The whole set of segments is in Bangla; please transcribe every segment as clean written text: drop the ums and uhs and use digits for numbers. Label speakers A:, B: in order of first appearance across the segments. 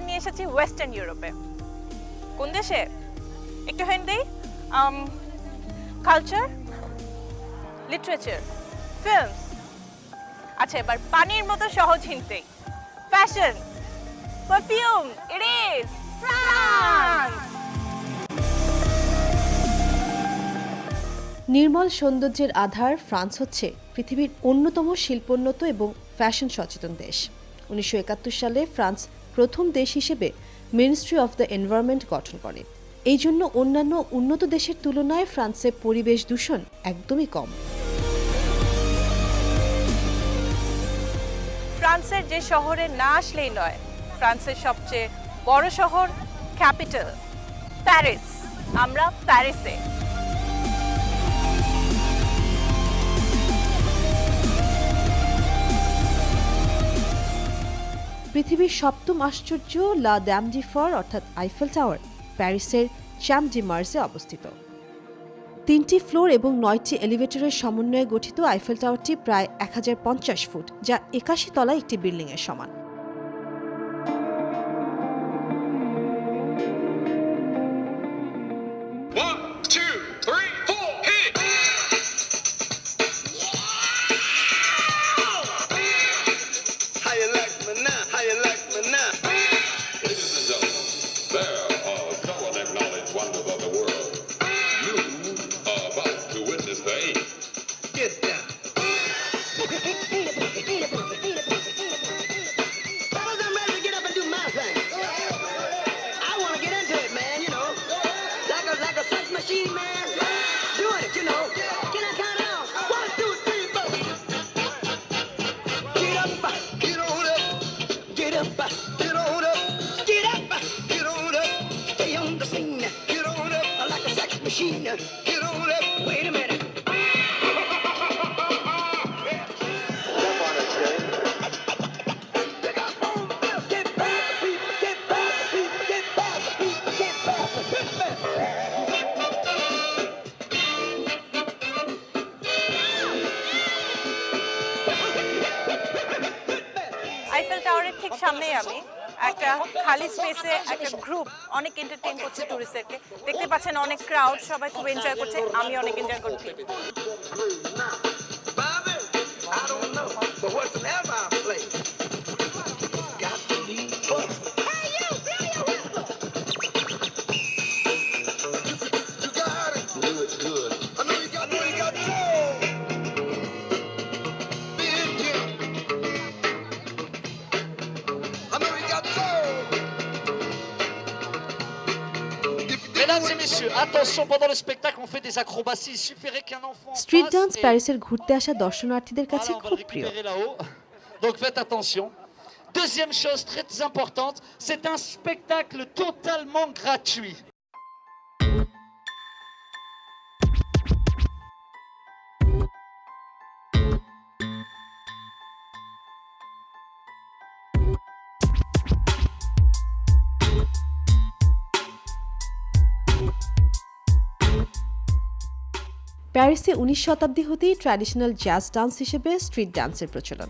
A: নিয়ে এসেছি ওয়েস্টার্ন ইউরোপে। কোন দেশে? একটু হিন্ট দেই। Culture, literature, films. আচ্ছা, এবার পানির মতো সহজ হিন্ট দেই। Fashion, perfume. It is France.
B: নির্মল সৌন্দর্যের আধার ফ্রান্স হচ্ছে পৃথিবীর অন্যতম শিল্পোন্নত এবং ফ্যাশন সচেতন দেশ। 1971 সালে ফ্রান্স প্রথম দেশ হিসেবে মিনিস্ট্রি অফ দ্য এনভায়রনমেন্ট গঠন করে। এই জন্য অন্যান্য উন্নত দেশের তুলনায় ফ্রান্সে পরিবেশ দূষণ একদমই কম।
A: ফ্রান্সের যে শহরে না আসলেই নয়, ফ্রান্সের সবচেয়ে বড় শহর, ক্যাপিটাল, প্যারিস। আমরা প্যারিসে।
B: পৃথিবীর সপ্তম আশ্চর্য লা দ্যাম ডি ফর অর্থাৎ আইফেল টাওয়ার প্যারিসের চ্যাম্প ডি মার্সে অবস্থিত। 3টি ফ্লোর এবং 9টি এলিভেটরের সমন্বয়ে গঠিত আইফেল টাওয়ারটি প্রায় 1050 ফুট, যা 81 তলা একটি বিল্ডিংয়ের সমান।
A: আইফেল টাওয়ারের ঠিক সামনেই আমি একটা খালি স্পেসে একটা গ্রুপ অনেক এন্টারটেইন করছে টুরিস্টদেরকে। দেখতে পাচ্ছেন অনেক ক্রাউড, সবাই খুব এনজয় করছে, আমি অনেক এনজয় করছি।
C: Mesdames et messieurs, attention, pendant le spectacle, on fait des acrobaties. Il suffirait qu'un enfant
B: street
C: passe
B: dance
C: et-
B: প্যারিসের ঘুরতে আসা দর্শনার্থীদের কাছে
C: Voilà, on va
B: খুব
C: le
B: প্রিয়।
C: récupérer là-haut. Donc faites attention. Deuxième chose très importante, c'est un spectacle totalement gratuit.
B: প্যারিসে 19 শতাব্দী হতেই ট্র্যাডিশনাল জ্যাজ ডান্স হিসেবে স্ট্রিট ডান্সের প্রচলন।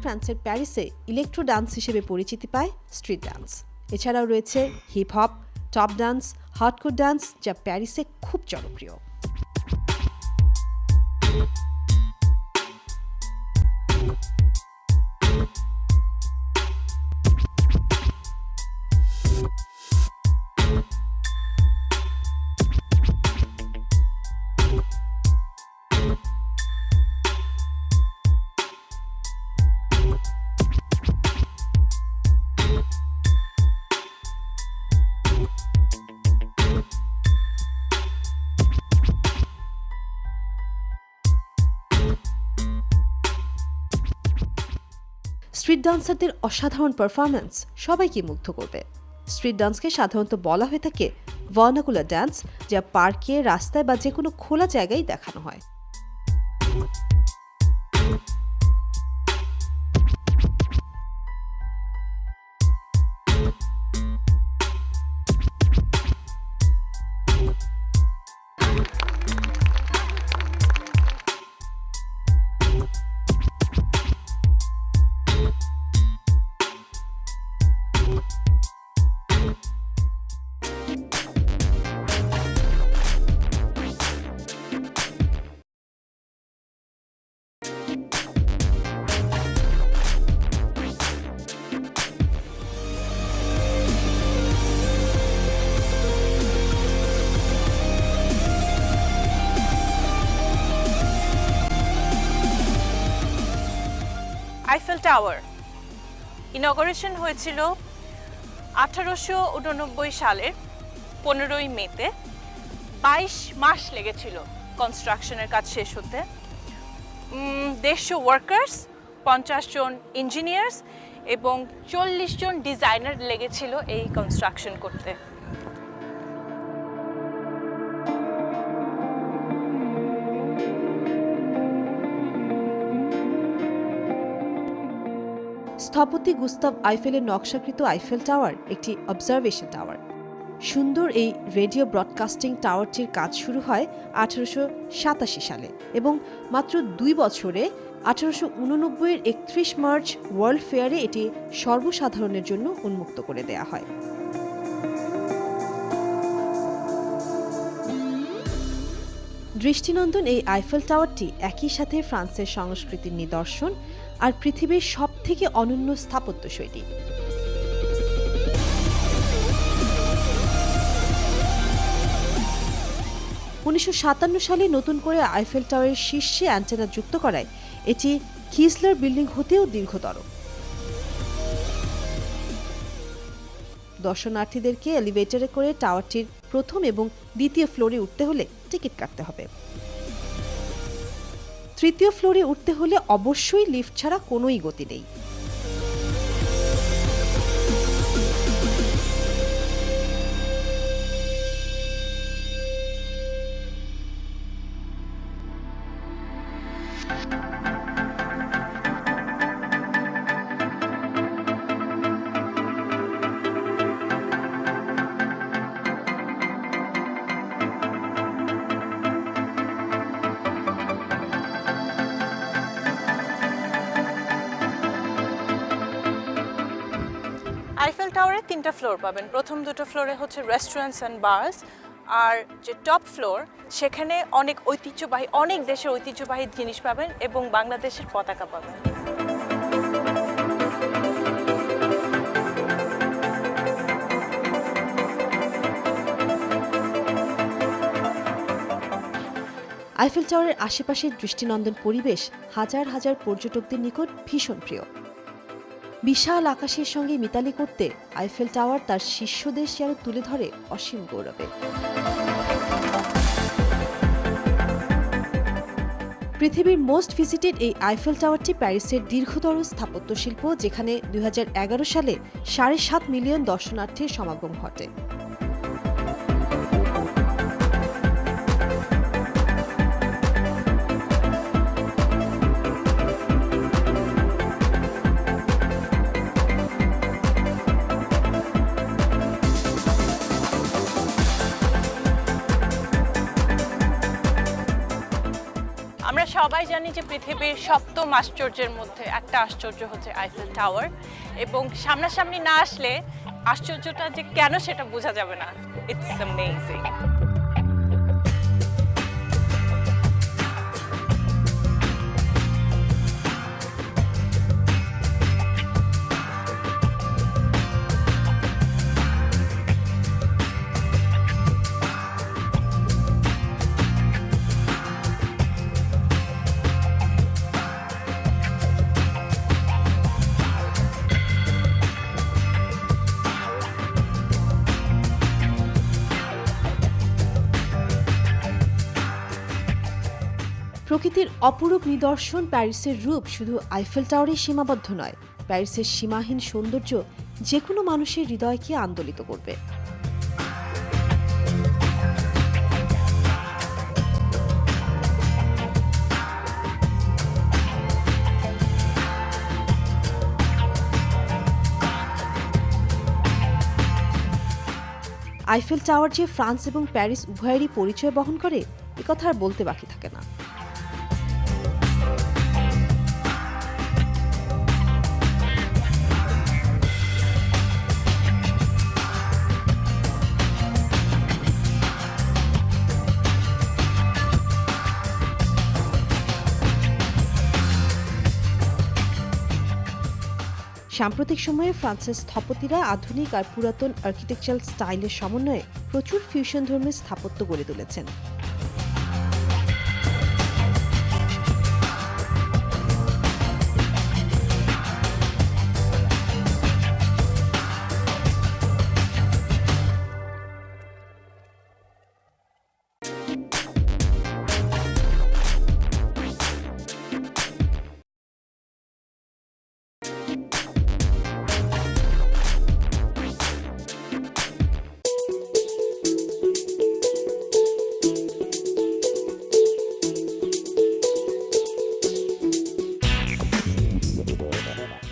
B: ফ্রান্সের প্যারিসে ইলেকট্রো ডান্স হিসেবে পরিচিতি পায় স্ট্রিট ডান্স। এছাড়াও রয়েছে hip hop, top dance, hardcore dance, যা প্যারিসে খুব জনপ্রিয়। স্ট্রিট ডান্সারদের অসাধারণ পারফরম্যান্স সবাইকে মুগ্ধ করবে। স্ট্রিট ডান্সকে সাধারণত বলা হয়ে থাকে ভার্নাকুলার ডান্স, যা পার্কে, রাস্তায় বা যে কোনো খোলা জায়গায় দেখানো হয়।
A: আইফেল টাওয়ার ইনগরেশন হয়েছিল 1889 সালের 15ই মেতে। 22 মাস লেগেছিল কনস্ট্রাকশনের কাজ শেষ হতে। 150 ওয়ার্কার্স, 50 জন ইঞ্জিনিয়ার্স এবং 40 জন ডিজাইনার লেগেছিল এই কনস্ট্রাকশন করতে।
B: স্থপতি গুস্তাভ আইফেলের নকশাকৃত আইফেল টাওয়ার একটি অবজারভেশন টাওয়ার। সুন্দর এই রেডিও ব্রডকাস্টিং টাওয়ারটির কাজ শুরু হয় 1887 সালে এবং মাত্র 2 বছরে 1889 এর 31 মার্চ ওয়ার্ল্ড ফেয়ারে এটি সর্বসাধারণের জন্য উন্মুক্ত করে দেয়া হয়। দৃষ্টিনন্দন এই আইফেল টাওয়ারটি একই সাথে ফ্রান্সের সংস্কৃতির নিদর্শন আর পৃথিবীর সবথেকে অনন্য স্থাপত্যশৈলী। সালে নতুন করে আইফেল টাওয়ারের শীর্ষে অ্যান্টেনা যুক্ত করায় এটি কিসলার বিল্ডিং হতেও দীর্ঘতর। দর্শনার্থীদেরকে এলিভেটরে করে টাওয়ারটির প্রথম এবং দ্বিতীয় ফ্লোরে উঠতে হলে টিকিট কাটতে হবে। তৃতীয় ফ্লোরে উঠতে হলে অবশ্যই লিফট ছাড়া কোনোই গতি নেই।
A: আইফেল টাওয়ারে 3টা ফ্লোর পাবেন। প্রথম 2টো ফ্লোরে হচ্ছে রেস্টুরেন্টস অ্যান্ড বার্স, আর যে টপ ফ্লোর সেখানে অনেক ঐতিহ্যবাহী, অনেক দেশের ঐতিহ্যবাহী জিনিস পাবেন এবং বাংলাদেশের পতাকা পাবেন।
B: আইফেল টাওয়ারের আশেপাশের দৃষ্টিনন্দন পরিবেশ হাজার হাজার পর্যটকদের নিকট ভীষণ প্রিয়। বিশাল আকাশের সঙ্গে মিতালি করতে আইফেল টাওয়ার তার শীর্ষদেশ যেন তুলে ধরে অসীম গৌরবে। পৃথিবীর মোস্ট ভিজিটেড এই আইফেল টাওয়ারটি প্যারিসের দীর্ঘতর স্থাপত্য শিল্প, যেখানে 2011 সালে 7.5 মিলিয়ন দর্শনার্থীর সমাগম ঘটে।
A: আমরা সবাই জানি যে পৃথিবীর 7ম আশ্চর্যের মধ্যে একটা আশ্চর্য হচ্ছে আইফেল টাওয়ার, এবং সামনাসামনি না আসলে আশ্চর্যটা যে কেন সেটা বোঝা যাবে না। It's amazing.
B: প্রকৃতির অপরূপ নিদর্শন প্যারিসের রূপ শুধু আইফেল টাওয়ারে সীমাবদ্ধ নয়। প্যারিসের সীমাহীন সৌন্দর্য যে কোনো মানুষের হৃদয়কে আন্দোলিত করবে। আইফেল টাওয়ার যে ফ্রান্স এবং প্যারিস উভয়েরই পরিচয় বহন করে, একথা আর বলতে বাকি থাকে না। সাম্প্রতিক সময়ে ফ্রান্সের স্থপতিরা আধুনিক আর পুরাতন আর্কিটেকচারাল স্টাইলের সমন্বয়ে প্রচুর ফিউশন ধর্মী স্থাপত্য গড়ে তুলেছেন।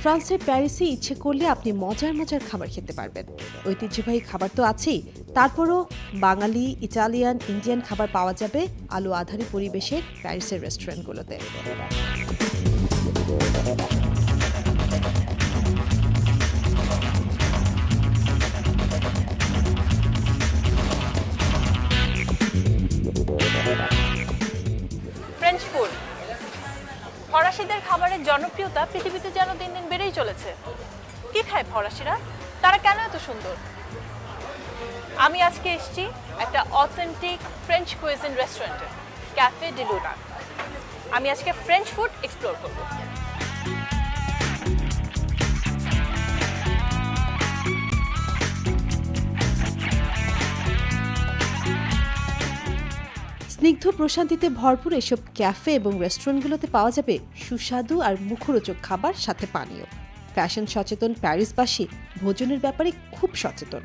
B: ফ্রান্সের প্যারিসে ইচ্ছে করলে আপনি মজার মজার খাবার খেতে পারবেন। ঐতিহ্যবাহী খাবার তো আছেই, তারপরও বাঙালি, ইটালিয়ান, ইন্ডিয়ান খাবার পাওয়া যাবে আলো আঁধারি পরিবেশের প্যারিসের রেস্টুরেন্টগুলোতে।
A: ফ্রেঞ্চ ফুড, ফরাসিদের খাবারের জনপ্রিয়তা পৃথিবীতে যেন দিন দিন বেড়েই চলেছে। কি খায় ফরাসিরা? তারা কেন এত সুন্দর? আমি আজকে এসেছি একটা অথেন্টিক ফ্রেঞ্চ কুইজিন রেস্টুরেন্টে, ক্যাফে ডি লুনা। আমি আজকে ফ্রেঞ্চ ফুড এক্সপ্লোর করব।
B: স্নিগ্ধ প্রশান্তিতে ভরপুর এসব ক্যাফে এবং রেস্টুরেন্টগুলোতে পাওয়া যাবে সুস্বাদু আর মুখরোচক খাবার, সাথে পানীয়। ফ্যাশন সচেতন প্যারিসবাসী ভোজনের ব্যাপারে খুব সচেতন।